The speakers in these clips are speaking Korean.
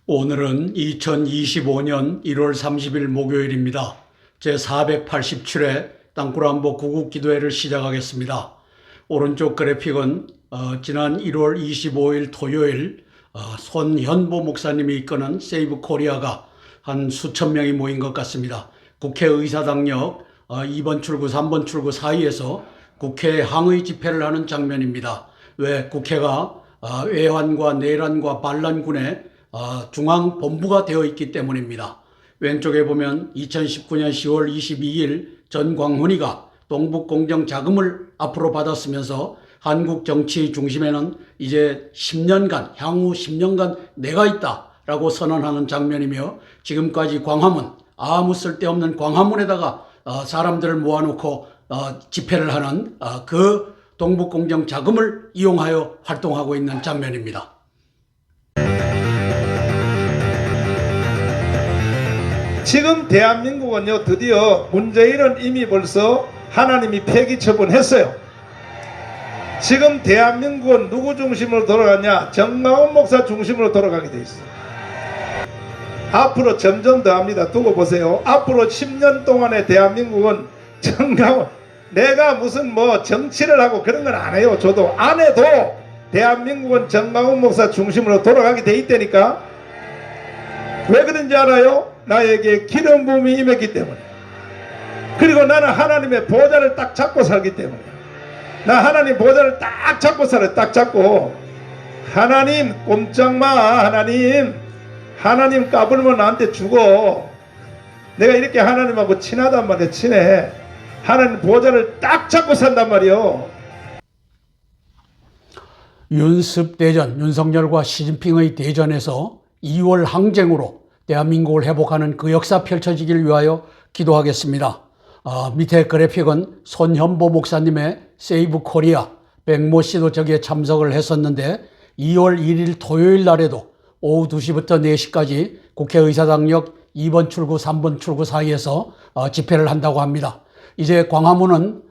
오늘은 2025년 1월 30일 목요일입니다. 제487회 땅굴안보 구국기도회를 시작하겠습니다. 오른쪽 그래픽은 지난 1월 25일 토요일 손현보 목사님이 이끄는 세이브 코리아가 한 수천 명이 모인 것 같습니다. 국회의사당역 2번 출구 3번 출구 사이에서 국회 항의 집회를 하는 장면입니다. 왜 국회가 외환과 내란과 반란군의 중앙본부가 되어 있기 때문입니다. 왼쪽에 보면 2019년 10월 22일 전광훈이가 동북공정 자금을 앞으로 받았으면서 한국 정치 중심에는 이제 10년간, 향후 10년간 내가 있다라고 선언하는 장면이며, 지금까지 광화문, 아무 쓸데없는 광화문에다가 사람들을 모아놓고 집회를 하는 그 동북공정 자금을 이용하여 활동하고 있는 장면입니다. 지금 대한민국은요, 드디어 문재인은 이미 벌써 하나님이 폐기 처분했어요. 지금 대한민국은 누구 중심으로 돌아가냐? 정광훈 목사 중심으로 돌아가게 돼 있어요. 앞으로 점점 더 합니다. 두고 보세요. 앞으로 10년 동안의 대한민국은 정광훈, 내가 무슨 정치를 하고 그런 건 안 해요. 저도 안 해도 대한민국은 정광훈 목사 중심으로 돌아가게 돼 있다니까. 왜 그런지 알아요? 나에게 기름 부음이 임했기 때문에. 그리고 나는 하나님의 보좌를 딱 잡고 살기 때문에. 나 하나님 보좌를 딱 잡고 살아요. 딱 잡고. 하나님 꼼짝마. 하나님 까불면 나한테 죽어. 내가 이렇게 하나님하고 친하단 말이야. 친해. 하나님 보좌를 딱 잡고 산단 말이요. 윤습대전, 윤석열과 시진핑의 대전에서 2월 항쟁으로 대한민국을 회복하는 그 역사 펼쳐지길 위하여 기도하겠습니다. 밑에 그래픽은 손현보 목사님의 세이브 코리아, 백모 씨도 저기에 참석을 했었는데, 2월 1일 토요일 날에도 오후 2시부터 4시까지 국회의사당역 2번 출구 3번 출구 사이에서 집회를 한다고 합니다. 이제 광화문은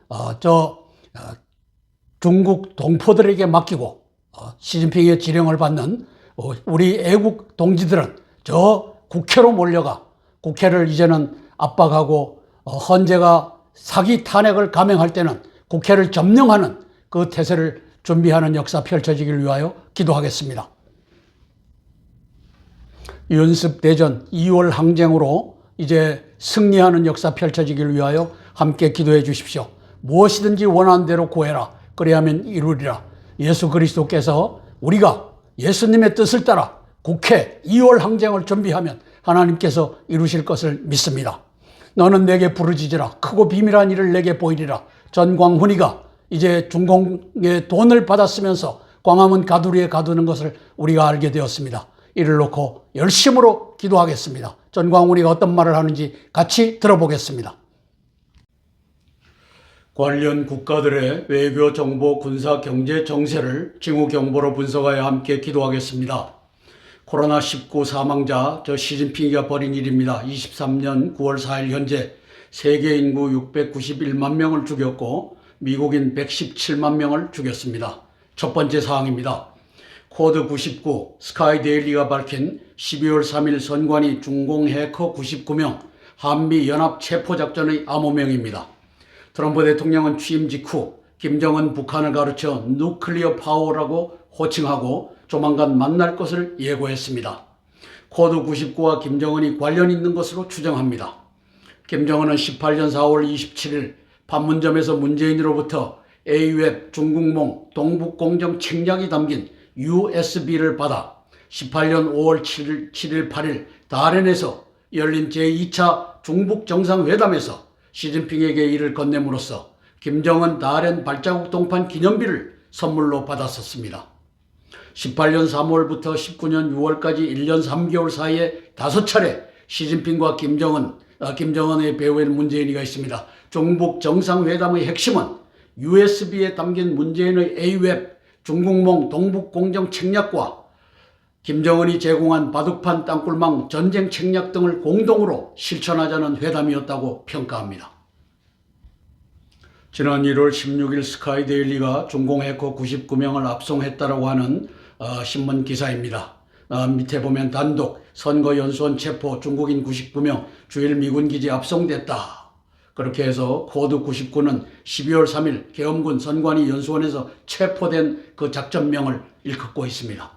중국 동포들에게 맡기고 시진핑의 지령을 받는 우리 애국 동지들은 저 국회로 몰려가 국회를 이제는 압박하고, 헌재가 사기 탄핵을 감행할 때는 국회를 점령하는 그 태세를 준비하는 역사 펼쳐지길 위하여 기도하겠습니다. 윤습대전 2월 항쟁으로 이제 승리하는 역사 펼쳐지길 위하여 함께 기도해 주십시오. 무엇이든지 원하는 대로 구해라. 그래야만 이루리라. 예수 그리스도께서 우리가 예수님의 뜻을 따라 국회 2월 항쟁을 준비하면 하나님께서 이루실 것을 믿습니다. 너는 내게 부르짖으라. 크고 비밀한 일을 내게 보이리라. 전광훈이가 이제 중공의 돈을 받았으면서 광화문 가두리에 가두는 것을 우리가 알게 되었습니다. 이를 놓고 열심으로 기도하겠습니다. 전광훈이가 어떤 말을 하는지 같이 들어보겠습니다. 관련 국가들의 외교, 정보, 군사, 경제 정세를 징후 경보로 분석하여 함께 기도하겠습니다. 코로나19 사망자, 시진핑이가 벌인 일입니다. 23년 9월 4일 현재 세계 인구 691만 명을 죽였고 미국인 117만 명을 죽였습니다. 첫 번째 사항입니다. 코드 99 스카이데일리가 밝힌 12월 3일 선관위 중공 해커 99명 한미 연합 체포작전의 암호명입니다. 트럼프 대통령은 취임 직후 김정은 북한을 가르쳐 누클리어 파워라고 호칭하고 조만간 만날 것을 예고했습니다. 코드 99와 김정은이 관련 있는 것으로 추정합니다. 김정은은 18년 4월 27일 판문점에서 문재인으로부터 A웹 중국몽 동북공정 책략이 담긴 USB를 받아 18년 5월 7일 8일 다롄에서 열린 제2차 중북정상회담에서 시진핑에게 이를 건넴으로써 김정은 다롄 발자국 동판 기념비를 선물로 받았었습니다. 18년 3월부터 19년 6월까지 1년 3개월 사이에 5차례 시진핑과 김정은의 배후에는 문재인이가 있습니다. 중북 정상회담의 핵심은 USB에 담긴 문재인의 A웹 중국몽 동북공정 책략과 김정은이 제공한 바둑판 땅굴망 전쟁 책략 등을 공동으로 실천하자는 회담이었다고 평가합니다. 지난 1월 16일 스카이데일리가 중공 해커 99명을 압송했다라고 하는 신문 기사입니다. 밑에 보면 단독 선거연수원 체포 중국인 99명 주일 미군기지 압송됐다. 그렇게 해서 코드 99는 12월 3일 계엄군 선관위 연수원에서 체포된 그 작전명을 일컫고 있습니다.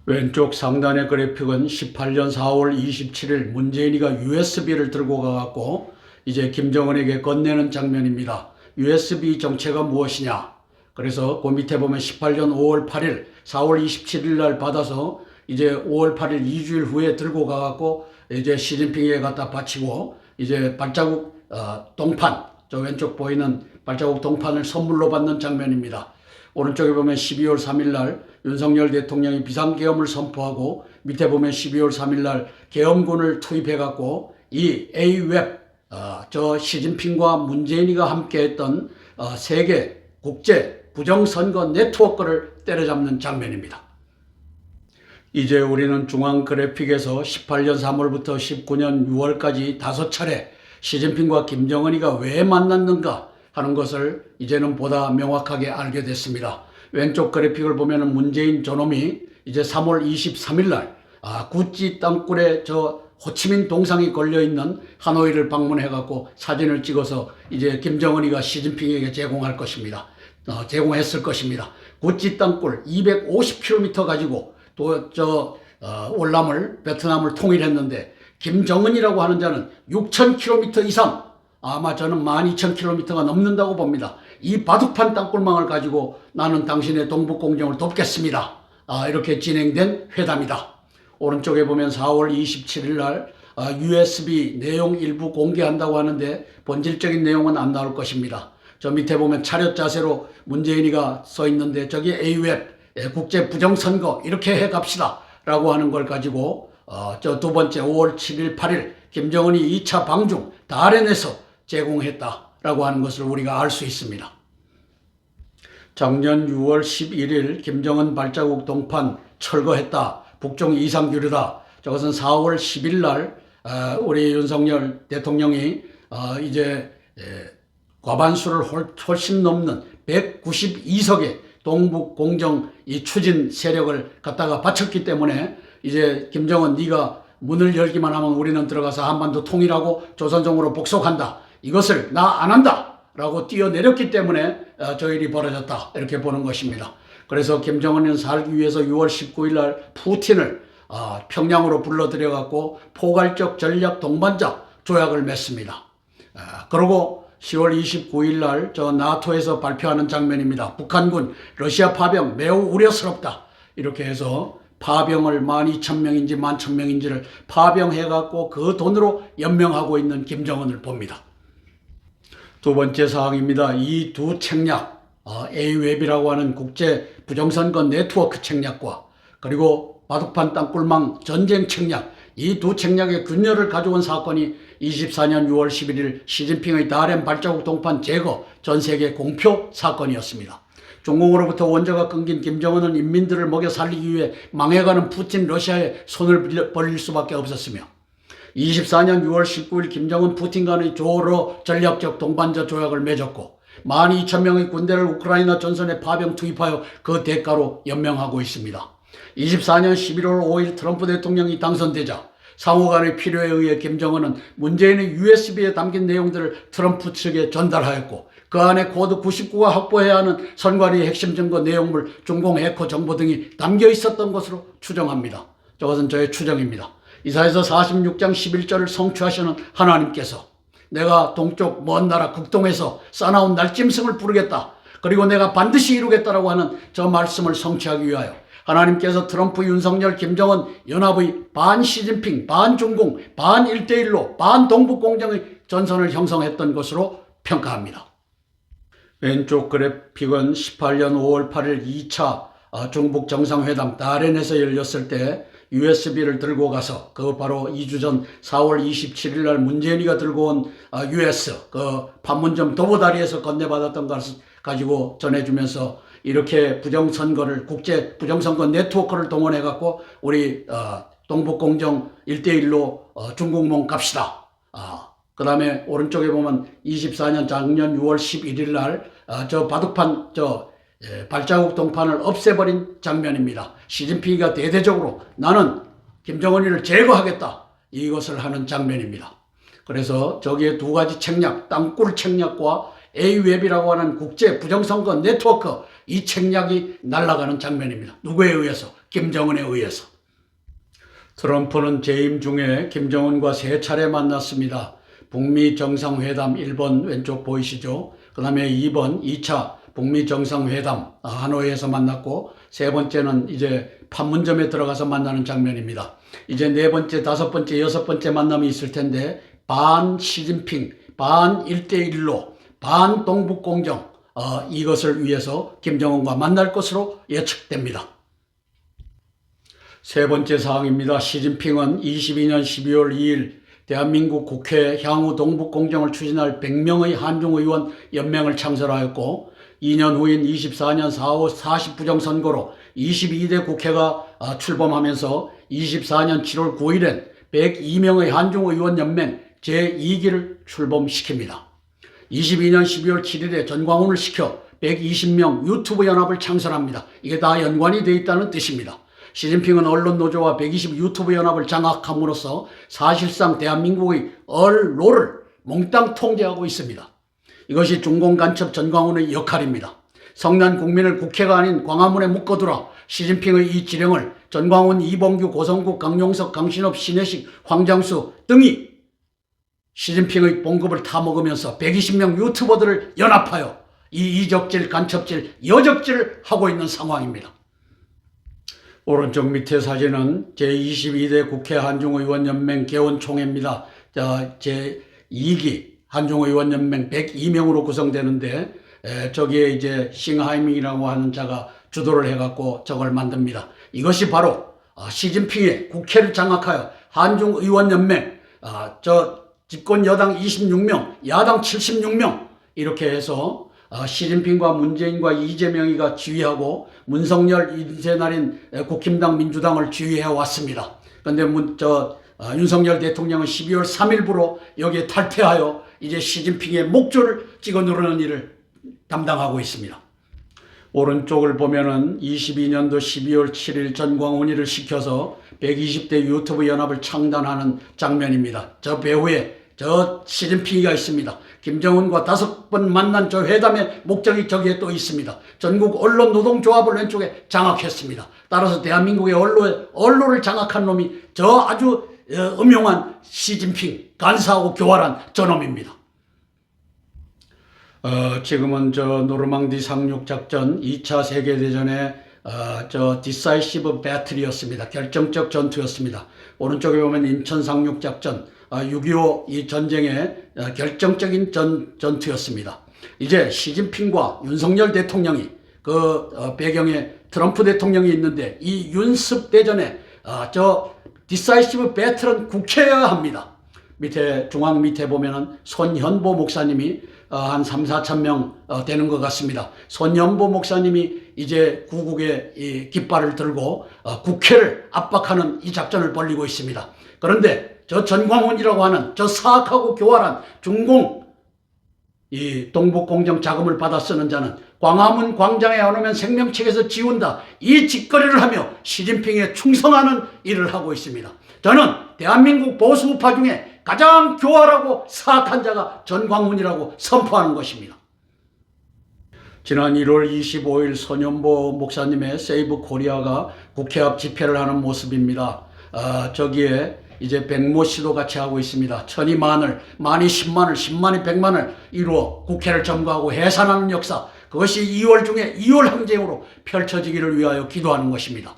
왼쪽 상단의 그래픽은 18년 4월 27일 문재인이가 USB를 들고 가갖고 이제 김정은에게 건네는 장면입니다. USB 정체가 무엇이냐? 그래서 그 밑에 보면 18년 5월 8일, 4월 27일 날 받아서 이제 5월 8일 2주일 후에 들고 가갖고 이제 시진핑에게 갖다 바치고 이제 발자국 동판, 저 왼쪽 보이는 발자국 동판을 선물로 받는 장면입니다. 오른쪽에 보면 12월 3일 날 윤석열 대통령이 비상계엄을 선포하고 밑에 보면 12월 3일 날 계엄군을 투입해갖고 이 A웹, 저 시진핑과 문재인이가 함께했던 세계 국제 부정선거 네트워크를 때려잡는 장면입니다. 이제 우리는 중앙 그래픽에서 18년 3월부터 19년 6월까지 5차례 시진핑과 김정은이가 왜 만났는가 하는 것을 이제는 보다 명확하게 알게 됐습니다. 왼쪽 그래픽을 보면 문재인 저놈이 이제 3월 23일 날 구찌 땅굴에 저 호치민 동상이 걸려있는 하노이를 방문해갖고 사진을 찍어서 이제 김정은이가 시진핑에게 제공할 것입니다. 제공했을 것입니다. 구찌 땅굴 250km 가지고 또 월남을 베트남을 통일했는데 김정은이라고 하는 자는 6,000km 이상, 아마 저는 12,000km가 넘는다고 봅니다. 이 바둑판 땅굴망을 가지고 나는 당신의 동북공정을 돕겠습니다. 이렇게 진행된 회담이다. 오른쪽에 보면 4월 27일 날 USB 내용 일부 공개한다고 하는데 본질적인 내용은 안 나올 것입니다. 저 밑에 보면 차렷 자세로 문재인이가 써 있는데 저기 A웹 국제 부정선거 이렇게 해 갑시다 라고 하는 걸 가지고 저 두 번째 5월 7일 8일 김정은이 2차 방중 다롄에서 제공했다라고 하는 것을 우리가 알 수 있습니다. 작년 6월 11일 김정은 발자국 동판 철거했다. 북중 이상규류다. 저것은 4월 10일 날 우리 윤석열 대통령이 이제 과반수를 훨씬 넘는 192석의 동북 공정 이 추진 세력을 갖다가 바쳤기 때문에 이제 김정은 네가 문을 열기만 하면 우리는 들어가서 한반도 통일하고 조선종으로 복속한다. 이것을 나 안 한다 라고 뛰어내렸기 때문에 저 일이 벌어졌다 이렇게 보는 것입니다. 그래서 김정은은 살기 위해서 6월 19일 날 푸틴을 평양으로 불러들여 갖고 포괄적 전략 동반자 조약을 맺습니다. 그리고 10월 29일 날 저 나토에서 발표하는 장면입니다. 북한군 러시아 파병 매우 우려스럽다. 이렇게 해서 파병을 12,000명인지 11,000명인지를 파병해갖고 그 돈으로 연명하고 있는 김정은을 봅니다. 두 번째 사항입니다. 이 두 책략, A웹이라고 하는 국제 부정선거 네트워크 책략과 그리고 바둑판 땅굴망 전쟁 책략, 이 두 책략의 균열을 가져온 사건이 24년 6월 11일 시진핑의 다롄 발자국 동판 제거 전 세계 공표 사건이었습니다. 중공으로부터 원조가 끊긴 김정은은 인민들을 먹여 살리기 위해 망해가는 푸틴 러시아에 손을 벌릴 수밖에 없었으며 24년 6월 19일 김정은 푸틴 간의 조로 전략적 동반자 조약을 맺었고 12,000명의 군대를 우크라이나 전선에 파병 투입하여 그 대가로 연명하고 있습니다. 24년 11월 5일 트럼프 대통령이 당선되자 상호 간의 필요에 의해 김정은은 문재인의 USB에 담긴 내용들을 트럼프 측에 전달하였고 그 안에 코드 99가 확보해야 하는 선관위의 핵심 증거 내용물, 중공 해커 정보 등이 담겨 있었던 것으로 추정합니다. 저것은 저의 추정입니다. 이사에서 46장 11절을 성취하시는 하나님께서 내가 동쪽 먼 나라 극동에서 싸나운 날짐승을 부르겠다. 그리고 내가 반드시 이루겠다라고 하는 저 말씀을 성취하기 위하여 하나님께서 트럼프, 윤석열, 김정은 연합의 반 시진핑, 반 중공, 반 1대1로 반 동북공정의 전선을 형성했던 것으로 평가합니다. 왼쪽 그래픽은 18년 5월 8일 2차 중북 정상회담 다롄에서 열렸을 때 USB를 들고 가서 그 바로 2주 전 4월 27일 날 문재인이가 들고 온 US 그 판문점 도보다리에서 건네받았던 것을 가지고 전해주면서 이렇게 부정선거를 국제 부정선거 네트워크를 동원해 갖고 우리 동북공정 1대1로 중국몽 갑시다. 그 다음에 오른쪽에 보면 24년 작년 6월 11일 날 저 바둑판 발자국 동판을 없애버린 장면입니다. 시진핑이가 대대적으로 나는 김정은이를 제거하겠다 이것을 하는 장면입니다. 그래서 저기에 두 가지 책략, 땅굴 책략과 A웹이라고 하는 국제 부정선거 네트워크, 이 책략이 날아가는 장면입니다. 누구에 의해서? 김정은에 의해서. 트럼프는 재임 중에 김정은과 3차례 만났습니다. 북미 정상회담 1번 왼쪽 보이시죠? 그 다음에 2차 북미 정상회담 하노이에서 만났고, 3번째는 이제 판문점에 들어가서 만나는 장면입니다. 이제 4번째, 5번째, 6번째 만남이 있을 텐데, 반 시진핑, 반 1대1로, 반 동북공정, 이것을 위해서 김정은과 만날 것으로 예측됩니다. 3번째 사항입니다. 시진핑은 22년 12월 2일 대한민국 국회 향후 동북공정을 추진할 100명의 한중의원 연맹을 창설하였고, 2년 후인 24년 4월 40부정 선거로 22대 국회가 출범하면서 24년 7월 9일엔 102명의 한중의원 연맹 제2기를 출범시킵니다. 22년 12월 7일에 전광훈을 시켜 120명 유튜브 연합을 창설합니다. 이게 다 연관이 되어 있다는 뜻입니다. 시진핑은 언론노조와 120 유튜브 연합을 장악함으로써 사실상 대한민국의 언론을 몽땅 통제하고 있습니다. 이것이 중공 간첩 전광훈의 역할입니다. 성난 국민을 국회가 아닌 광화문에 묶어두라. 시진핑의 이 지령을 전광훈, 이봉규, 고성국, 강용석, 강신업, 신혜식, 황장수 등이 시진핑의 봉급을 타먹으면서 120명 유튜버들을 연합하여 이 이적질, 간첩질, 여적질을 하고 있는 상황입니다. 오른쪽 밑에 사진은 제22대 국회 한중의원연맹 개원총회입니다. 제2기 한중의원연맹 102명으로 구성되는데, 저기에 이제 싱하이밍이라고 하는 자가 주도를 해갖고 저걸 만듭니다. 이것이 바로 시진핑의 국회를 장악하여 한중의원연맹, 집권 여당 26명, 야당 76명 이렇게 해서 시진핑과 문재인과 이재명이가 지휘하고 문성열, 인세날인 국힘당 민주당을 지휘해 왔습니다. 그런데 윤석열 대통령은 12월 3일부로 여기에 탈퇴하여 이제 시진핑의 목줄을 찍어 누르는 일을 담당하고 있습니다. 오른쪽을 보면은 22년도 12월 7일 전광훈이를 시켜서 120대 유튜브 연합을 창단하는 장면입니다. 저 배후에 저 시진핑이가 있습니다. 김정은과 5번 만난 저 회담의 목적이 저기에 또 있습니다. 전국 언론 노동조합을 왼쪽에 장악했습니다. 따라서 대한민국의 언론을 장악한 놈이 저 아주 음흉한 시진핑, 간사하고 교활한 저놈입니다. 지금은 저 노르망디 상륙작전 2차 세계대전의 디사이시브 배틀이었습니다. 결정적 전투였습니다. 오른쪽에 보면 인천 상륙작전, 6.25 이 전쟁의 결정적인 전투였습니다. 이제 시진핑과 윤석열 대통령이 배경에 트럼프 대통령이 있는데, 이 윤습 대전에 디사이시브 배틀은 국회여야 합니다. 중앙 밑에 보면은 손현보 목사님이 한 3, 4천 명 되는 것 같습니다. 손현보 목사님이 이제 구국의 이 깃발을 들고 국회를 압박하는 이 작전을 벌이고 있습니다. 그런데 저 전광훈이라고 하는 저 사악하고 교활한 중공 이 동북공정 자금을 받아 쓰는 자는 광화문 광장에 안 오면 생명책에서 지운다, 이 짓거리를 하며 시진핑에 충성하는 일을 하고 있습니다. 저는 대한민국 보수우파 중에 가장 교활하고 사악한 자가 전광훈이라고 선포하는 것입니다. 지난 1월 25일 손현보 목사님의 세이브 코리아가 국회 앞 집회를 하는 모습입니다. 저기에 이제 백모 씨도 같이 하고 있습니다. 천이 만을, 만이 10만을, 10만이 100만을 이루어 국회를 점거하고 해산하는 역사, 그것이 2월 중에 2월 항쟁으로 펼쳐지기를 위하여 기도하는 것입니다.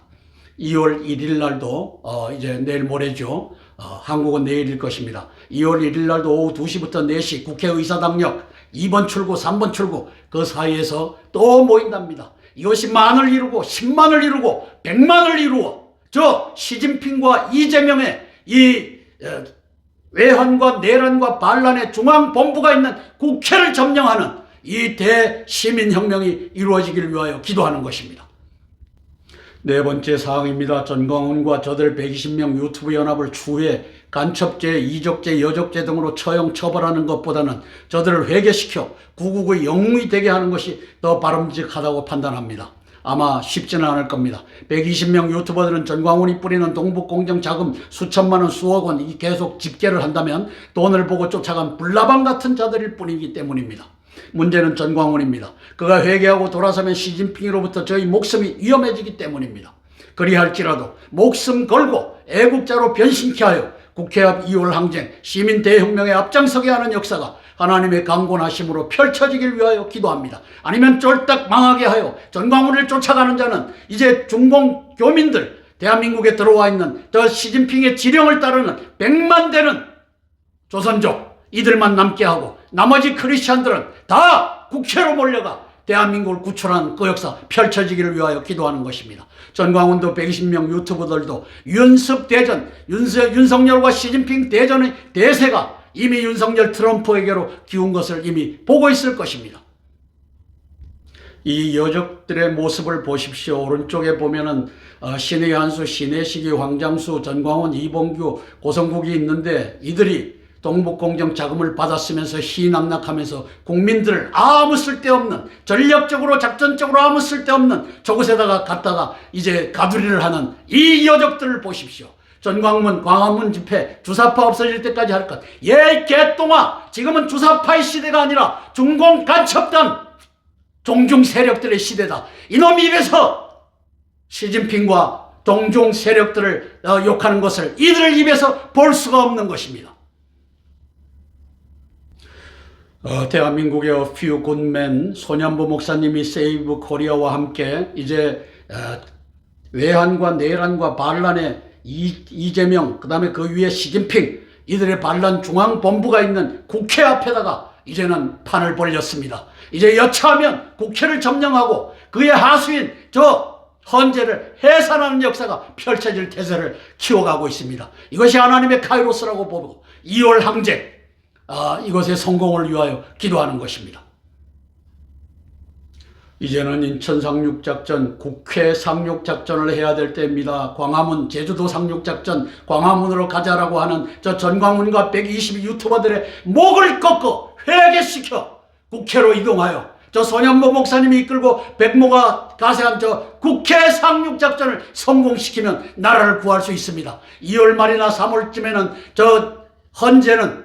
2월 1일 날도 이제 내일 모레죠. 한국은 내일일 것입니다. 2월 1일 날도 오후 2시부터 4시 국회의사당역 2번 출구, 3번 출구 그 사이에서 또 모인답니다. 이것이 만을 이루고 10만을 이루고 100만을 이루어 저 시진핑과 이재명의 이 외환과 내란과 반란의 중앙본부가 있는 국회를 점령하는 이 대시민혁명이 이루어지기를 위하여 기도하는 것입니다. 네 번째 사항입니다. 전광훈과 저들 120명 유튜브 연합을 추후에 간첩죄, 이적죄, 여적죄 등으로 처형 처벌하는 것보다는 저들을 회개시켜 999의 영웅이 되게 하는 것이 더 바람직하다고 판단합니다. 아마 쉽지는 않을 겁니다. 120명 유튜버들은 전광훈이 뿌리는 동북공정 자금 수천만 원, 수억 원 계속 집계를 한다면 돈을 보고 쫓아간 불나방 같은 자들일 뿐이기 때문입니다. 문제는 전광훈입니다. 그가 회개하고 돌아서면 시진핑으로부터 저희 목숨이 위험해지기 때문입니다. 그리할지라도 목숨 걸고 애국자로 변신케 하여 국회 앞 2월 항쟁, 시민 대혁명에 앞장서게 하는 역사가 하나님의 강권하심으로 펼쳐지길 위하여 기도합니다. 아니면 쫄딱 망하게 하여 전광훈을 쫓아가는 자는 이제 중공 교민들, 대한민국에 들어와 있는 저 시진핑의 지령을 따르는 100만 되는 조선족 이들만 남게 하고 나머지 크리스찬들은 다 국회로 몰려가 대한민국을 구출한 그 역사 펼쳐지기를 위하여 기도하는 것입니다. 전광훈도 120명 유튜버들도 윤습 대전, 윤석열과 시진핑 대전의 대세가 이미 윤석열 트럼프에게로 기운 것을 이미 보고 있을 것입니다. 이 여적들의 모습을 보십시오. 오른쪽에 보면은 신의 한수, 신혜식이, 황장수, 전광훈, 이봉규, 고성국이 있는데 이들이 동북공정 자금을 받았으면서 희낙낙하면서 국민들을 아무 쓸데없는, 전략적으로 작전적으로 아무 쓸데없는 저곳에다가 갖다가 이제 가두리를 하는 이 여적들을 보십시오. 전광문, 광화문 집회, 주사파 없어질 때까지 할 것. 예, 개똥아! 지금은 주사파의 시대가 아니라 중공 간첩단 종중 세력들의 시대다. 이놈이 입에서 시진핑과 동종 세력들을 욕하는 것을 이들 입에서 볼 수가 없는 것입니다. 대한민국의 A Few Good Men 손현보 목사님이 세이브 코리아와 함께 이제 외환과 내란과 반란의 이재명, 그 다음에 그 위에 시진핑, 이들의 반란 중앙본부가 있는 국회 앞에다가 이제는 판을 벌렸습니다. 이제 여차하면 국회를 점령하고 그의 하수인 저 헌재를 해산하는 역사가 펼쳐질 태세를 키워가고 있습니다. 이것이 하나님의 카이로스라고 보고 2월 항쟁, 이것의 성공을 위하여 기도하는 것입니다. 이제는 인천 상륙작전, 국회 상륙작전을 해야 될 때입니다. 광화문, 제주도 상륙작전, 광화문으로 가자라고 하는 저 전광훈과 120 유튜버들의 목을 꺾어 회개시켜 국회로 이동하여 저 손현보 목사님이 이끌고 백모가 가세한 저 국회 상륙작전을 성공시키면 나라를 구할 수 있습니다. 2월 말이나 3월쯤에는 저 헌재는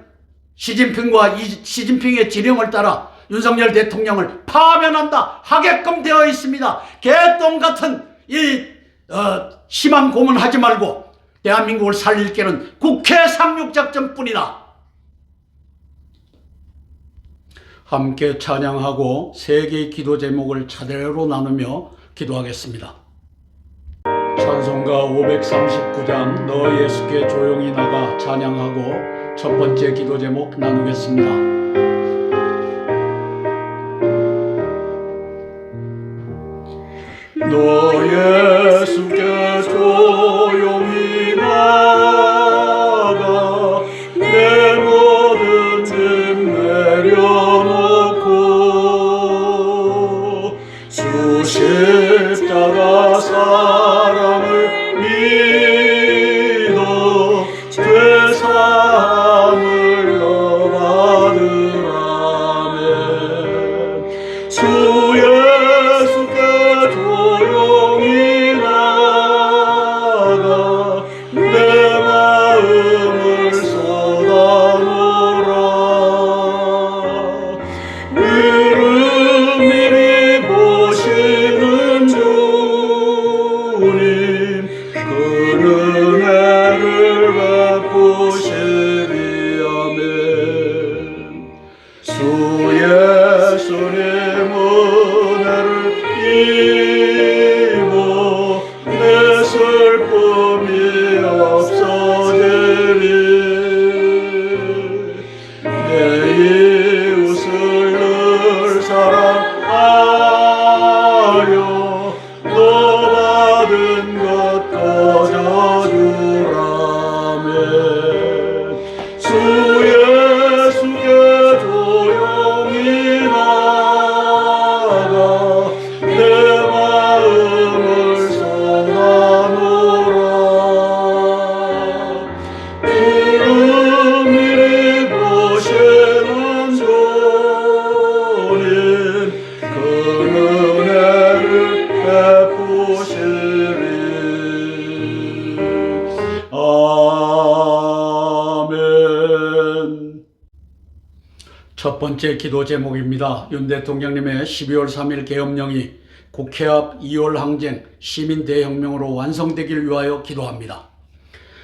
시진핑의 지령을 따라 윤석열 대통령을 파면한다 하게끔 되어 있습니다. 개똥 같은 심한 고문하지 말고 대한민국을 살릴 길은 국회 상륙작전뿐이다. 함께 찬양하고 세 개의 기도 제목을 차례로 나누며 기도하겠습니다. 찬송가 539장 너 예수께 조용히 나가 찬양하고 첫 번째 기도 제목 나누겠습니다. 너 예수께 조용히 나가 내 모든 짐 내려놓고 주 십자가 사랑을 믿어 죄사함을 너 받으라면 주 예수께 조용히 나가 첫 번째 기도 제목입니다. 윤 대통령님의 12월 3일 계엄령이 국회 앞 2월 항쟁 시민 대혁명으로 완성되길 위하여 기도합니다.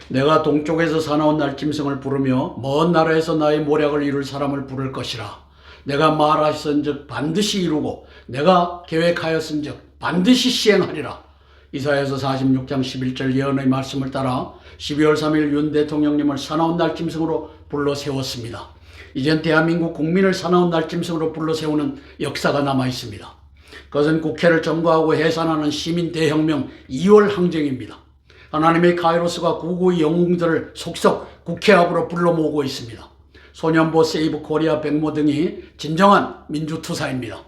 내가 동쪽에서 사나운 날짐승을 부르며 먼 나라에서 나의 모략을 이룰 사람을 부를 것이라. 내가 말하였은즉 반드시 이루고 내가 계획하였은즉 반드시 시행하리라. 이사야서 46장 11절 예언의 말씀을 따라 12월 3일 윤 대통령님을 사나운 날짐승으로 불러 세웠습니다. 이젠 대한민국 국민을 사나운 날짐승으로 불러 세우는 역사가 남아 있습니다. 그것은 국회를 점거하고 해산하는 시민 대혁명 2월 항쟁입니다. 하나님의 카이로스가 구구의 영웅들을 속속 국회 앞으로 불러 모으고 있습니다. 소년보, 세이브 코리아, 백모 등이 진정한 민주투사입니다.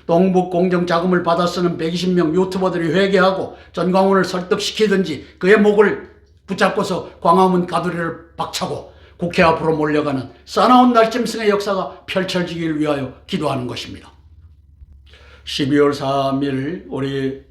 동북 공정 자금을 받아 쓰는 120명 유튜버들이 회개하고 전광훈을 설득시키든지 그의 목을 붙잡고서 광화문 가두리를 박차고 국회 앞으로 몰려가는 사나운 날짐승의 역사가 펼쳐지길 위하여 기도하는 것입니다. 12월 3일 우리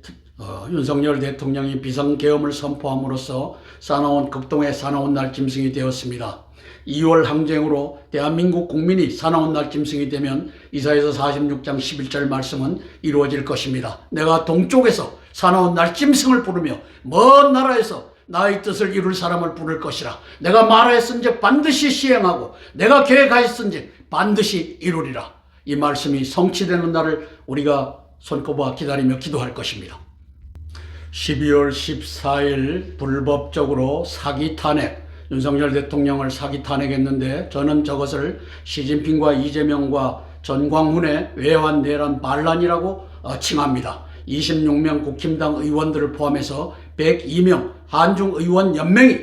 윤석열 대통령이 비상계엄을 선포함으로써 사나운 극동의 사나운 날짐승이 되었습니다. 2월 항쟁으로 대한민국 국민이 사나운 날짐승이 되면 이사야서 46장 11절 말씀은 이루어질 것입니다. 내가 동쪽에서 사나운 날짐승을 부르며 먼 나라에서 나의 뜻을 이룰 사람을 부를 것이라. 내가 말하였은즉 반드시 시행하고 내가 계획하였은즉 반드시 이루리라. 이 말씀이 성취되는 날을 우리가 손꼽아 기다리며 기도할 것입니다. 12월 14일 불법적으로 사기 탄핵, 윤석열 대통령을 사기 탄핵했는데 저는 저것을 시진핑과 이재명과 전광훈의 외환 내란 반란이라고 칭합니다. 26명 국힘당 의원들을 포함해서 102명 한중의원연맹이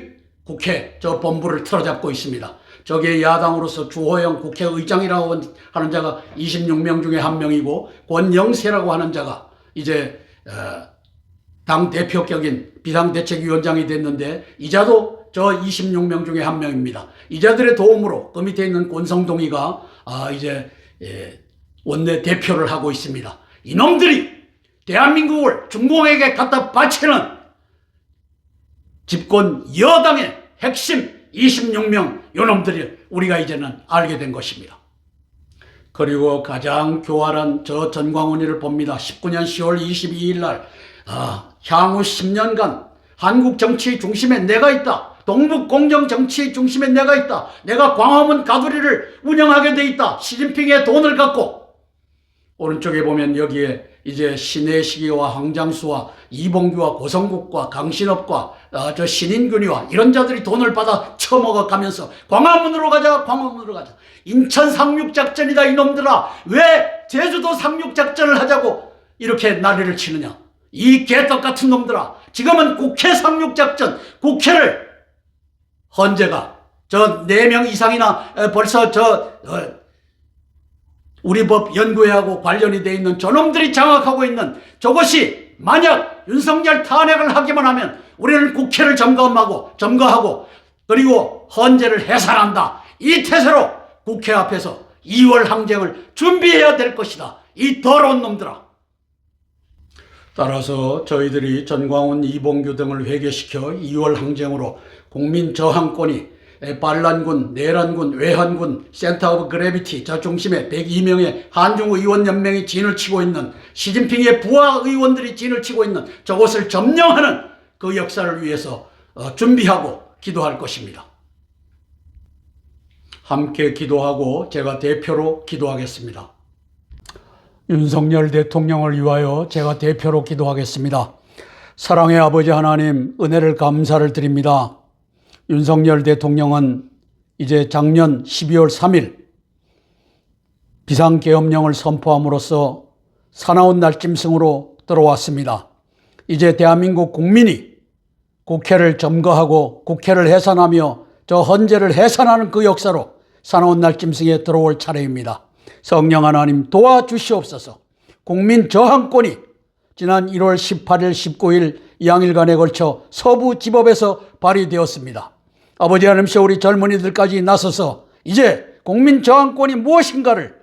국회 저 본부를 틀어잡고 있습니다. 저게 야당으로서 주호영 국회의장이라고 하는 자가 26명 중에 한 명이고 권영세라고 하는 자가 이제 당 대표격인 비상대책위원장이 됐는데 이자도 저 26명 중에 한 명입니다. 이자들의 도움으로 그 밑에 있는 권성동이가 이제 원내 대표를 하고 있습니다. 이놈들이 대한민국을 중공에게 갖다 바치는 집권 여당의 핵심 26명 요놈들이 우리가 이제는 알게 된 것입니다. 그리고 가장 교활한 저 전광훈이를 봅니다. 19년 10월 22일 날 향후 10년간 한국 정치의 중심에 내가 있다. 동북 공정 정치의 중심에 내가 있다. 내가 광화문 가두리를 운영하게 돼 있다. 시진핑의 돈을 갖고 오른쪽에 보면 여기에 이제 신혜식이와 황장수와 이봉규와 고성국과 강신업과 저 신인균이와 이런 자들이 돈을 받아 처먹어 가면서 광화문으로 가자, 광화문으로 가자. 인천 상륙작전이다 이놈들아. 왜 제주도 상륙작전을 하자고 이렇게 난리를 치느냐. 이 개떡 같은 놈들아. 지금은 국회 상륙작전, 국회를 헌재가 저 4명 이상이나 벌써 우리 법 연구회하고 관련이 되어 있는 저놈들이 장악하고 있는 저것이 만약 윤석열 탄핵을 하기만 하면 우리는 국회를 점거하고 그리고 헌재를 해산한다. 이 태세로 국회 앞에서 2월 항쟁을 준비해야 될 것이다. 이 더러운 놈들아. 따라서 저희들이 전광훈, 이봉규 등을 회개시켜 2월 항쟁으로 국민 저항권이 반란군, 내란군, 외환군, 센터 오브 그래비티 저 중심에 102명의 한중의원연맹이 진을 치고 있는 시진핑의 부하 의원들이 진을 치고 있는 저것을 점령하는 그 역사를 위해서 준비하고 기도할 것입니다. 함께 기도하고 제가 대표로 기도하겠습니다. 윤석열 대통령을 위하여 제가 대표로 기도하겠습니다. 사랑의 아버지 하나님, 은혜를 감사를 드립니다. 윤석열 대통령은 이제 작년 12월 3일 비상계엄령을 선포함으로써 사나운 날짐승으로 들어왔습니다. 이제 대한민국 국민이 국회를 점거하고 국회를 해산하며 저 헌재를 해산하는 그 역사로 사나운 날짐승에 들어올 차례입니다. 성령 하나님 도와주시옵소서. 국민 저항권이 지난 1월 18일, 19일 양일간에 걸쳐 서부지법에서 발의되었습니다. 아버지 하나님께 우리 젊은이들까지 나서서 이제 국민 저항권이 무엇인가를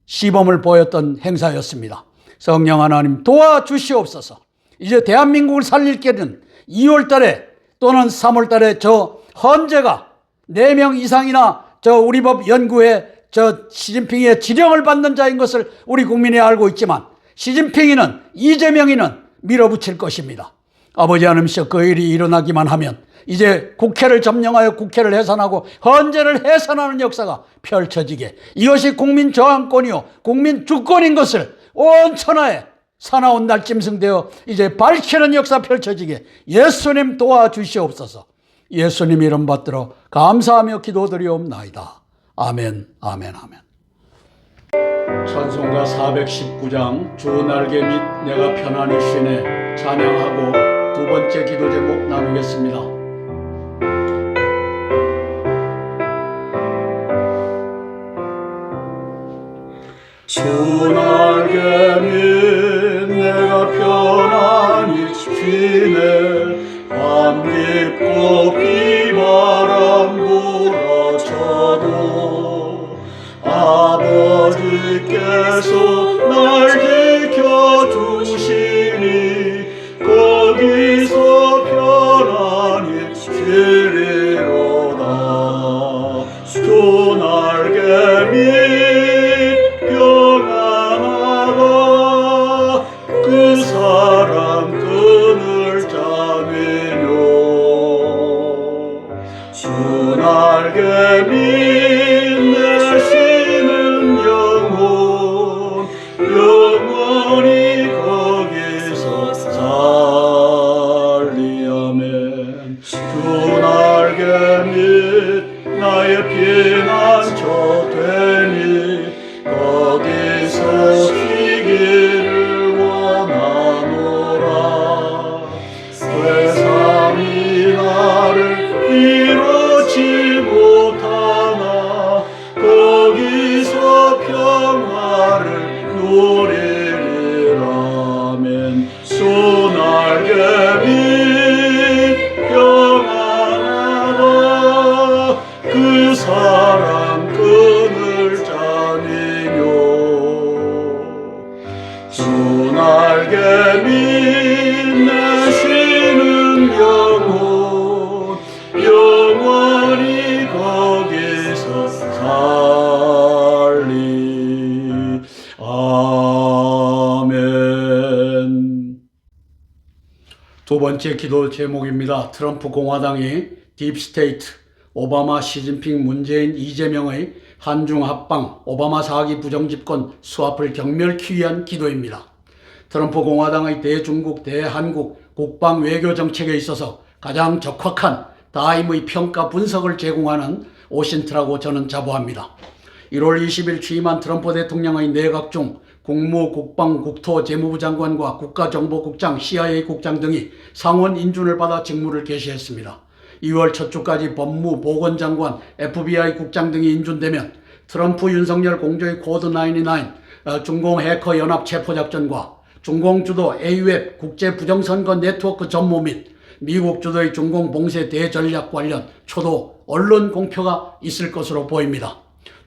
시범을 보였던 행사였습니다. 성령 하나님 도와주시옵소서. 이제 대한민국을 살릴 길은 2월 달에 또는 3월 달에 저 헌재가 4명 이상이나 저 우리 법 연구회 저 시진핑의 지령을 받는 자인 것을 우리 국민이 알고 있지만 시진핑이는 이재명이는 밀어붙일 것입니다. 아버지 하나님께서 그 일이 일어나기만 하면 이제 국회를 점령하여 국회를 해산하고 헌재를 해산하는 역사가 펼쳐지게, 이것이 국민 저항권이요 국민 주권인 것을 온 천하에 사나운 날 짐승되어 이제 밝히는 역사 펼쳐지게 예수님 도와주시옵소서. 예수님 이름 받들어 감사하며 기도드리옵나이다. 아멘, 아멘, 아멘. 찬송가 419장 주 날개 밑 내가 편안히 쉬네 찬양하고 두 번째 기도 제목 나누겠습니다. 주 날개 밑 내가 편안히 쉬네 밤 깊고 비바람 불어쳐도 아버지께서 날 지켜주시니 거기서 편안히 쉬리로다. 주 날개 밑 평안하다. 그 사람 끈을 짜내며 주 날개 밑 내 쉬는 영혼 영원히 거기서 살리아멘. 주 날개 밑 나의 피난처 되니 거기서 쉬기를 원하노라. 세상이 나를 이루지 못하나 거기서 평화를 누리리라면. 주 날개 밑 평안하다. 그 사람 끈을 짜내뇨. 주 날개 밑 내 쉬는 영혼 영원히 거기서 살리. 아멘. 두 번째 기도 제목입니다. 트럼프 공화당이 딥스테이트, 오바마, 시진핑, 문재인, 이재명의 한중 합방, 오바마 4기 부정집권 수합을 경멸키 위한 기도입니다. 트럼프 공화당의 대중국, 대한국 국방 외교 정책에 있어서 가장 적확한 다임의 평가 분석을 제공하는 오신트라고 저는 자부합니다. 1월 20일 취임한 트럼프 대통령의 내각 중 국무, 국방, 국토, 재무부 장관과 국가정보국장, CIA 국장 등이 상원 인준을 받아 직무를 개시했습니다. 2월 첫 주까지 법무, 보건장관, FBI 국장 등이 인준되면 트럼프 윤석열 공조의 코드 99, 중공 해커 연합 체포작전과 중공 주도 A웹 국제 부정선거 네트워크 전모 및 미국 주도의 중공 봉쇄 대전략 관련 초도 언론 공표가 있을 것으로 보입니다.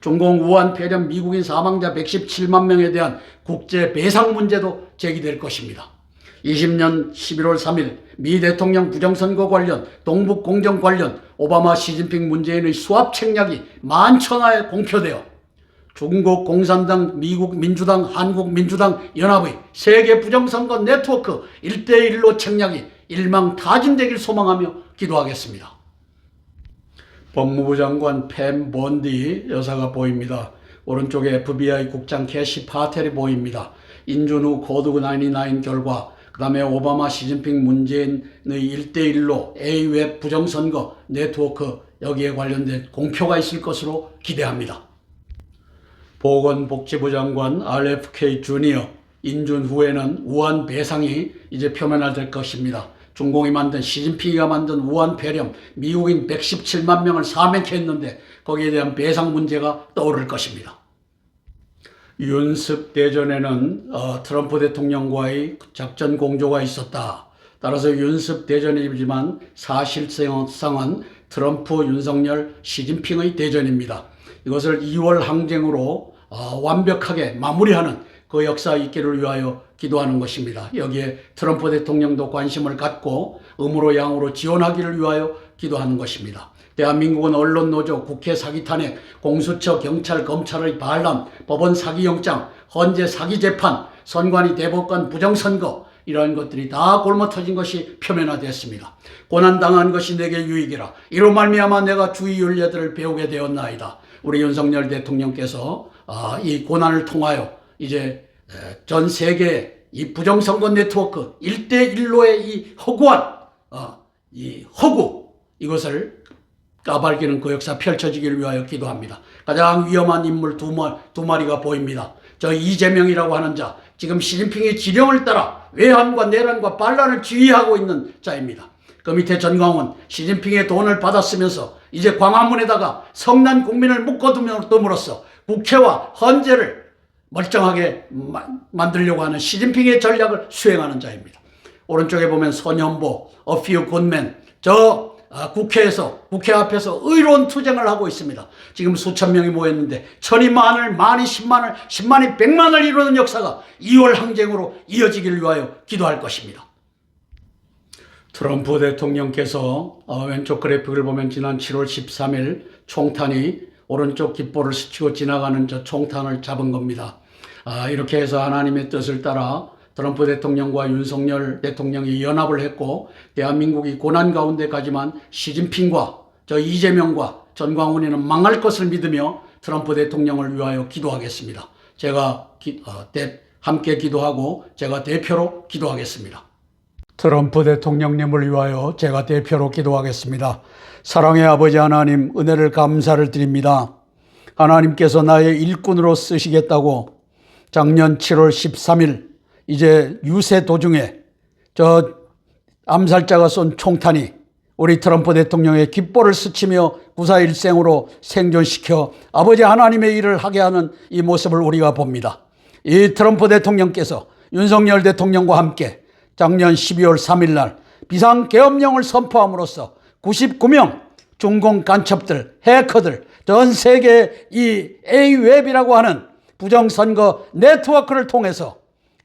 중공 우한 폐렴 미국인 사망자 117만 명에 대한 국제 배상 문제도 제기될 것입니다. 20년 11월 3일 미 대통령 부정선거 관련, 동북 공정 관련 오바마, 시진핑, 문재인의 수합 책략이 만천하에 공표되어 중국 공산당, 미국 민주당, 한국 민주당 연합의 세계 부정선거 네트워크 1대1로 책략이 일망타진되길 소망하며 기도하겠습니다. 법무부 장관 팸 본디 여사가 보입니다. 오른쪽에 FBI 국장 캐시 파텔이 보입니다. 인준 후 코드 99 결과, 그 다음에 오바마, 시진핑, 문재인의 1대1로 A웹 부정선거 네트워크 여기에 관련된 공표가 있을 것으로 기대합니다. 보건복지부 장관 RFK 주니어 인준 후에는 우한 배상이 이제 표면화될 것입니다. 중공이 만든, 시진핑이가 만든 우한 폐렴 미국인 117만 명을 사망케 했는데 거기에 대한 배상 문제가 떠오를 것입니다. 윤습 대전에는 트럼프 대통령과의 작전 공조가 있었다. 따라서 윤습 대전이지만 사실상은 트럼프, 윤석열, 시진핑의 대전입니다. 이것을 2월 항쟁으로 완벽하게 마무리하는 그 역사 있기를 위하여 기도하는 것입니다. 여기에 트럼프 대통령도 관심을 갖고 음으로 양으로 지원하기를 위하여 기도하는 것입니다. 대한민국은 언론 노조, 국회 사기 탄핵, 공수처, 경찰, 검찰의 반란, 법원 사기 영장, 헌재 사기 재판, 선관위 대법관 부정선거, 이러한 것들이 다 골머터진 것이 표면화됐습니다. 고난당한 것이 내게 유익이라. 이로 말미암아 내가 주의 윤례들을 배우게 되었나이다. 우리 윤석열 대통령께서 이 고난을 통하여 이제 전 세계 이 부정선거 네트워크 1대1로의 이 허구한 이 허구, 이것을 까발기는 그 역사 펼쳐지기를 위하여 기도합니다. 가장 위험한 인물 두 마리가 보입니다. 저 이재명이라고 하는 자, 지금 시진핑의 지령을 따라 외환과 내란과 반란을 지휘하고 있는 자입니다. 그 밑에 전광훈, 시진핑의 돈을 받았으면서 이제 광화문에다가 성난 국민을 묶어둠으로써 국회와 헌재를 멀쩡하게 만들려고 하는 시진핑의 전략을 수행하는 자입니다. 오른쪽에 보면 손현보, 어피우 굿맨, 국회에서, 국회 앞에서 의로운 투쟁을 하고 있습니다. 지금 수천 명이 모였는데 천이 만을, 만이 십만을, 십만이 백만을 이루는 역사가 2월 항쟁으로 이어지기를 위하여 기도할 것입니다. 트럼프 대통령께서 왼쪽 그래픽을 보면 지난 7월 13일 총탄이 오른쪽 깃볼을 스치고 지나가는 저 총탄을 잡은 겁니다. 이렇게 해서 하나님의 뜻을 따라 트럼프 대통령과 윤석열 대통령이 연합을 했고 대한민국이 고난 가운데 가지만 시진핑과 저 이재명과 전광훈이는 망할 것을 믿으며 트럼프 대통령을 위하여 기도하겠습니다. 제가 함께 기도하고 제가 대표로 기도하겠습니다. 트럼프 대통령님을 위하여 제가 대표로 기도하겠습니다. 사랑의 아버지 하나님, 은혜를 감사를 드립니다. 하나님께서 나의 일꾼으로 쓰시겠다고 작년 7월 13일 이제 유세 도중에 저 암살자가 쏜 총탄이 우리 트럼프 대통령의 깃볼을 스치며 구사일생으로 생존시켜 아버지 하나님의 일을 하게 하는 이 모습을 우리가 봅니다. 이 트럼프 대통령께서 윤석열 대통령과 함께 작년 12월 3일 날 비상계엄령을 선포함으로써 99명 중공 간첩들, 해커들, 전 세계 이 A웹이라고 하는 부정선거 네트워크를 통해서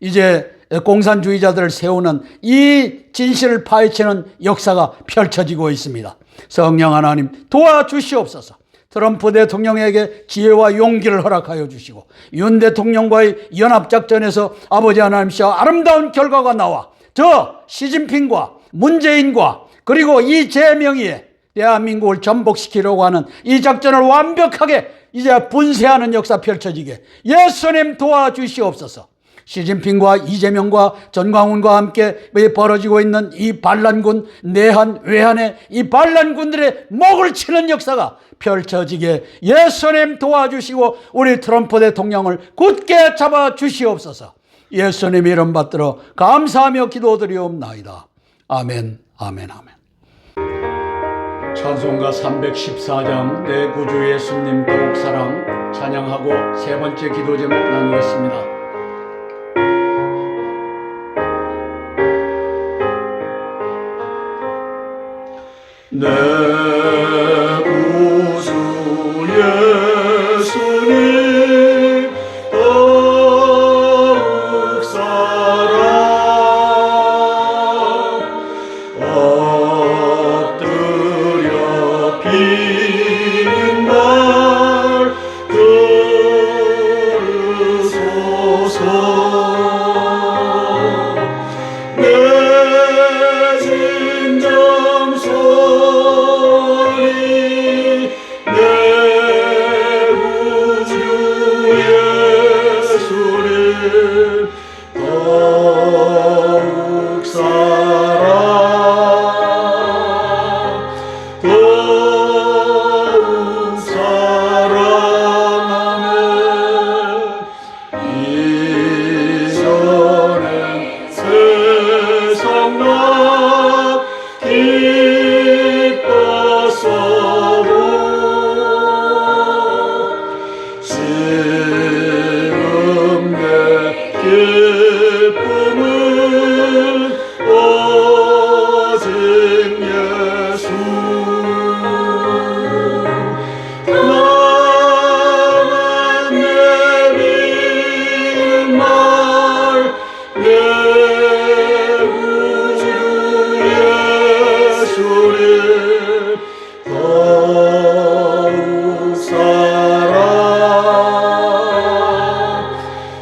이제 공산주의자들을 세우는 이 진실을 파헤치는 역사가 펼쳐지고 있습니다. 성령 하나님 도와주시옵소서. 트럼프 대통령에게 지혜와 용기를 허락하여 주시고 윤 대통령과의 연합작전에서 아버지 하나님께서 아름다운 결과가 나와 저 시진핑과 문재인과 그리고 이재명이의 대한민국을 전복시키려고 하는 이 작전을 완벽하게 이제 분쇄하는 역사 펼쳐지게 예수님 도와주시옵소서. 시진핑과 이재명과 전광훈과 함께 벌어지고 있는 이 반란군, 내한, 외환의 이 반란군들의 목을 치는 역사가 펼쳐지게 예수님 도와주시고 우리 트럼프 대통령을 굳게 잡아주시옵소서. 예수님 이름 받들어 감사하며 기도드리옵나이다. 아멘, 아멘, 아멘. 찬송가 314장 내 구주 예수님 더욱 사랑 찬양하고 세 번째 기도 제목 나누겠습니다. 내 구주 예수님 더욱 사랑 엎드려 비는 말 들으소서. 내 진정 소리 내 구주 예수님 더욱 사랑 더욱 더욱 사랑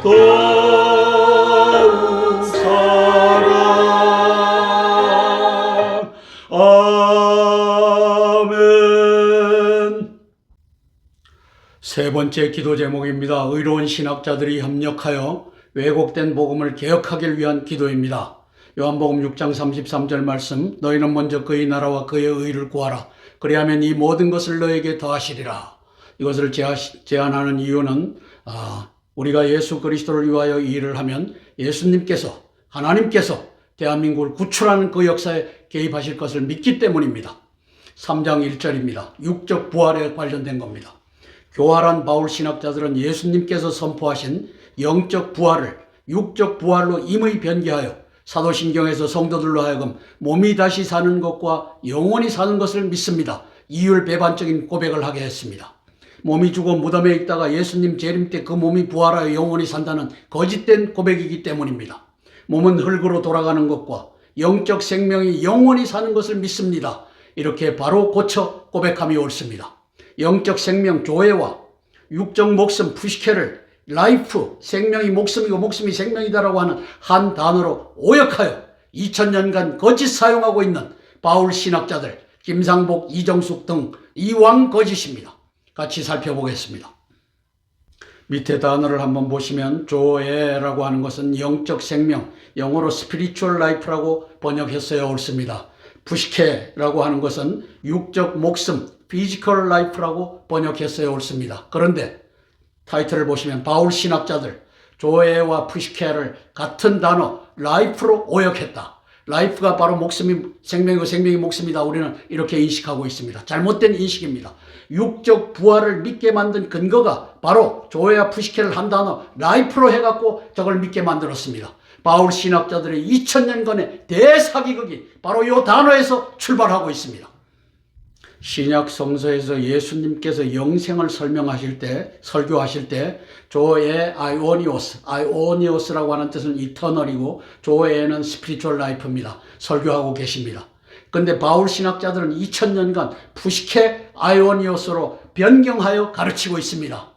더욱 사랑 아멘. 세 번째 기도 제목입니다. 의로운 신학자들이 협력하여 왜곡된 복음을 개혁하기 위한 기도입니다. 요한복음 6장 33절 말씀, 너희는 먼저 그의 나라와 그의 의를 구하라. 그리하면 이 모든 것을 너에게 더하시리라. 이것을 제안하는 이유는 우리가 예수 그리스도를 위하여 이 일을 하면 예수님께서, 하나님께서 대한민국을 구출하는 그 역사에 개입하실 것을 믿기 때문입니다. 3장 1절입니다. 육적 부활에 관련된 겁니다. 교활한 바울 신학자들은 예수님께서 선포하신 영적 부활을 육적 부활로 임의 변개하여 사도신경에서 성도들로 하여금 몸이 다시 사는 것과 영원히 사는 것을 믿습니다. 이율배반적인 고백을 하게 했습니다. 몸이 죽어 무덤에 있다가 예수님 재림 때 그 몸이 부활하여 영원히 산다는 거짓된 고백이기 때문입니다. 몸은 흙으로 돌아가는 것과 영적 생명이 영원히 사는 것을 믿습니다. 이렇게 바로 고쳐 고백함이 옳습니다. 영적 생명 조회와 육적 목숨 푸시케를 라이프, 생명이 목숨이고 목숨이 생명이다라고 하는 한 단어로 오역하여 2000년간 거짓 사용하고 있는 바울 신학자들, 김상복, 이정숙 등 이왕 거짓입니다. 같이 살펴보겠습니다. 밑에 단어를 한번 보시면 조에라고 하는 것은 영적 생명, 영어로 spiritual life라고 번역했어야 옳습니다. 푸시케라고 하는 것은 육적 목숨, physical life라고 번역했어야 옳습니다. 그런데 타이틀을 보시면 바울 신학자들 조에와 푸시케를 같은 단어 라이프로 오역했다. 라이프가 바로 목숨이 생명이고 생명이 목숨이다. 우리는 이렇게 인식하고 있습니다. 잘못된 인식입니다. 육적 부활을 믿게 만든 근거가 바로 조에와 푸시케를 한 단어 라이프로 해갖고 저걸 믿게 만들었습니다. 바울 신학자들의 2000년간의 대사기극이 바로 이 단어에서 출발하고 있습니다. 신약 성서에서 예수님께서 영생을 설명하실 때, 설교하실 때 조에 아이오니오스라고 하는 뜻은 이터널이고 조에는 스피리추얼 라이프입니다. 설교하고 계십니다. 그런데 바울 신학자들은 2000년간 푸시케 아이오니오스로 변경하여 가르치고 있습니다.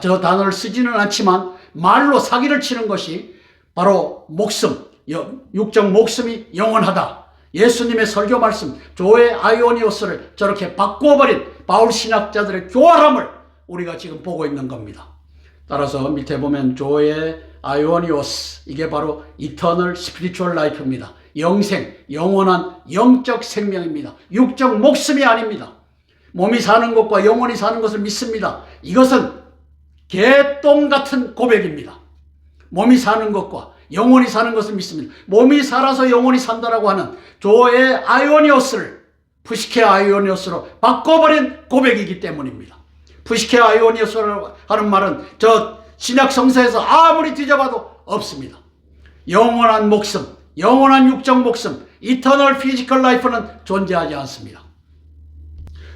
저 단어를 쓰지는 않지만 말로 사기를 치는 것이 바로 목숨, 육적 목숨이 영원하다. 예수님의 설교 말씀 조에 아이오니오스를 저렇게 바꿔버린 바울 신학자들의 교활함을 우리가 지금 보고 있는 겁니다. 따라서 밑에 보면 조에 아이오니오스, 이게 바로 Eternal Spiritual Life입니다. 영생, 영원한 영적 생명입니다. 육적 목숨이 아닙니다. 몸이 사는 것과 영원히 사는 것을 믿습니다. 이것은 개똥 같은 고백입니다. 몸이 사는 것과 영원히 사는 것을 믿습니다. 몸이 살아서 영원히 산다라고 하는 조의 아이오니오스를 푸시케 아이오니오스로 바꿔버린 고백이기 때문입니다. 푸시케 아이오니오스라고 하는 말은 저 신약 성서에서 아무리 뒤져봐도 없습니다. 영원한 목숨, 영원한 육적 목숨, 이터널 피지컬 라이프는 존재하지 않습니다.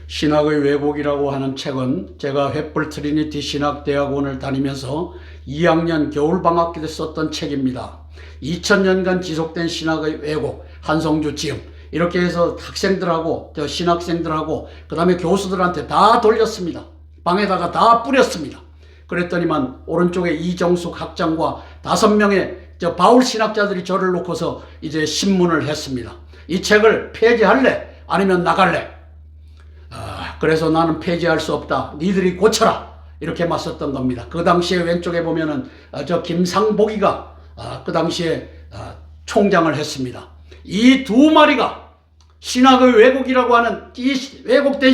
신학의 왜곡이라고 하는 책은 제가 횃불 트리니티 신학대학원을 다니면서 2학년 겨울방학 때 썼던 책입니다. 2000년간 지속된 신학의 왜곡, 한성주 지음, 이렇게 해서 학생들하고 신학생들하고 그 다음에 교수들한테 다 돌렸습니다. 방에다가 다 뿌렸습니다. 그랬더니만 오른쪽에 이정숙 학장과 5명의 바울 신학자들이 저를 놓고서 이제 신문을 했습니다. 이 책을 폐지할래? 아니면 나갈래? 그래서 나는 폐지할 수 없다. 니들이 고쳐라. 이렇게 맞섰던 겁니다. 그 당시에 왼쪽에 보면은 저 김상복이가 그 당시에 총장을 했습니다. 이 두 마리가 신학의 왜곡이라고 하는 이 왜곡된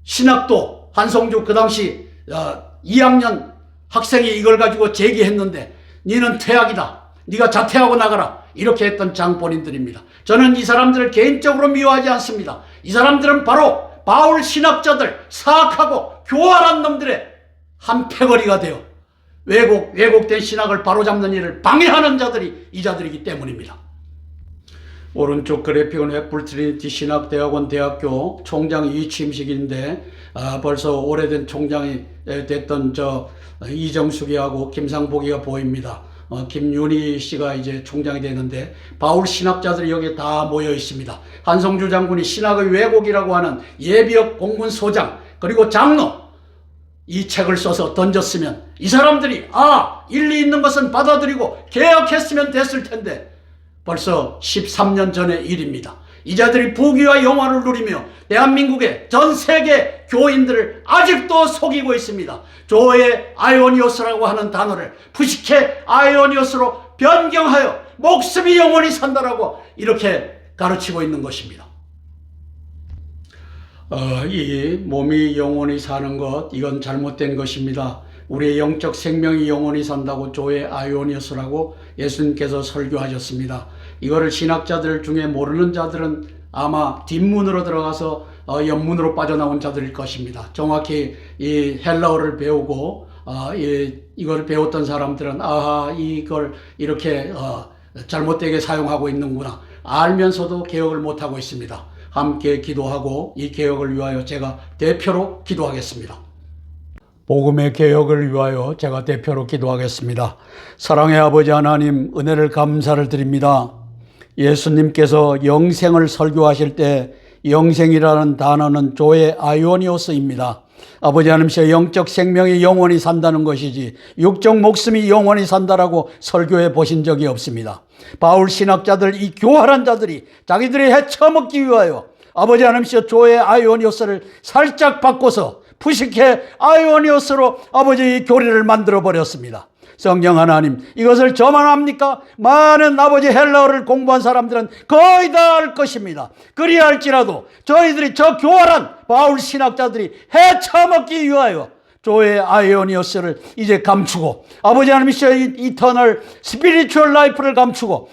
신학도 한성주 그 당시 2학년 학생이 이걸 가지고 제기했는데 니는 퇴학이다. 네가 자퇴하고 나가라. 이렇게 했던 장본인들입니다. 저는 이 사람들을 개인적으로 미워하지 않습니다. 이 사람들은 바로 바울 신학자들, 사악하고 교활한 놈들의 한 패거리가 되어 왜곡된 신학을 바로잡는 일을 방해하는 자들이 이 자들이기 때문입니다. 오른쪽 그래픽은 횃불 트리니티 신학대학원 대학교 총장 이취임식인데 벌써 오래된 총장이 됐던 저 이정숙이하고 김상복이가 보입니다. 김윤희 씨가 이제 총장이 되는데 바울 신학자들이 여기에 다 모여 있습니다. 한성주 장군이 신학의 왜곡이라고 하는 예비역 공군 소장 그리고 장로 이 책을 써서 던졌으면 이 사람들이 일리 있는 것은 받아들이고 개혁했으면 됐을 텐데 벌써 13년 전의 일입니다. 이 자들이 부귀와 영화를 누리며 대한민국의 전 세계 교인들을 아직도 속이고 있습니다. 조의 아이오니오스라고 하는 단어를 푸시케 아이오니오스로 변경하여 목숨이 영원히 산다라고 이렇게 가르치고 있는 것입니다. 이 몸이 영원히 사는 것, 이건 잘못된 것입니다. 우리의 영적 생명이 영원히 산다고 조의 아이오니오스라고 예수님께서 설교하셨습니다. 이거를 신학자들 중에 모르는 자들은 아마 뒷문으로 들어가서 옆문으로 빠져나온 자들일 것입니다. 정확히 이 헬라어를 배우고 이걸 배웠던 사람들은 이걸 이렇게 잘못되게 사용하고 있는구나 알면서도 개혁을 못하고 있습니다. 함께 기도하고 이 개혁을 위하여 제가 대표로 기도하겠습니다. 복음의 개혁을 위하여 제가 대표로 기도하겠습니다. 사랑의 아버지 하나님, 은혜를 감사를 드립니다. 예수님께서 영생을 설교하실 때 영생이라는 단어는 조의 아이오니오스입니다. 아버지 하나님께서 영적 생명이 영원히 산다는 것이지 육적 목숨이 영원히 산다라고 설교해 보신 적이 없습니다. 바울 신학자들, 이 교활한 자들이 자기들이 헤쳐먹기 위하여 아버지 하나님께서 조의 아이오니오스를 살짝 바꿔서 푸시케 아이오니오스로 아버지 이 교리를 만들어 버렸습니다. 성령 하나님, 이것을 저만 합니까? 많은 아버지 헬라어를 공부한 사람들은 거의 다 알 것입니다. 그리할지라도 저희들이 저 교활한 바울 신학자들이 헤쳐먹기 위하여 조의 아이오니오스를 이제 감추고 아버지 하나님께서 이터널 스피리추얼 라이프를 감추고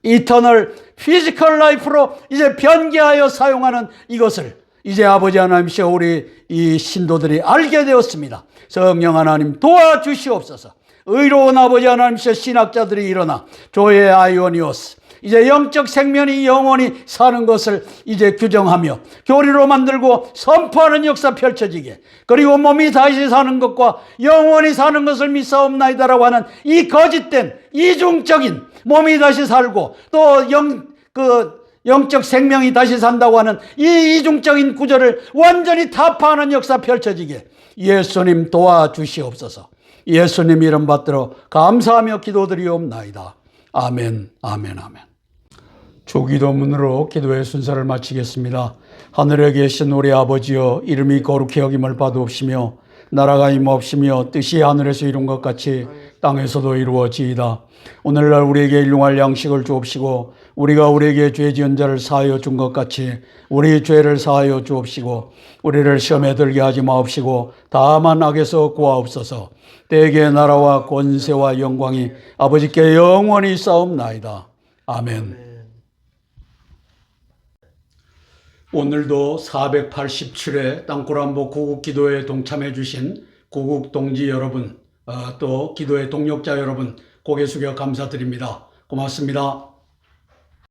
이터널 피지컬 라이프로 이제 변개하여 사용하는 이것을 이제 아버지 하나님께서 우리 이 신도들이 알게 되었습니다. 성령 하나님 도와주시옵소서. 의로운 아버지 하나님께서 신학자들이 일어나 조의 아이오니오스 이제 영적 생명이 영원히 사는 것을 이제 규정하며 교리로 만들고 선포하는 역사 펼쳐지게, 그리고 몸이 다시 사는 것과 영원히 사는 것을 믿사옵나이다라고 하는 이 거짓된 이중적인 몸이 다시 살고 또 영적 생명이 다시 산다고 하는 이 이중적인 구절을 완전히 타파하는 역사 펼쳐지게 예수님 도와주시옵소서. 예수님 이름 받들어 감사하며 기도드리옵나이다. 아멘, 아멘, 아멘. 주기도문으로 기도의 순서를 마치겠습니다. 하늘에 계신 우리 아버지여, 이름이 거룩히 여김을 받으옵시며 나라가 임하옵시며 뜻이 하늘에서 이룬 것 같이 땅에서도 이루어지이다. 오늘날 우리에게 일용할 양식을 주옵시고 우리가 우리에게 죄 지은 자를 사하여 준 것 같이 우리 죄를 사하여 주옵시고 우리를 시험에 들게 하지 마옵시고 다만 악에서 구하옵소서. 대개의 나라와 권세와 영광이 아버지께 영원히 싸움나이다. 아멘. 오늘도 487회 땅굴안보 구국기도에 동참해 주신 구국동지 여러분, 또 기도의 동력자 여러분 고개 숙여 감사드립니다. 고맙습니다.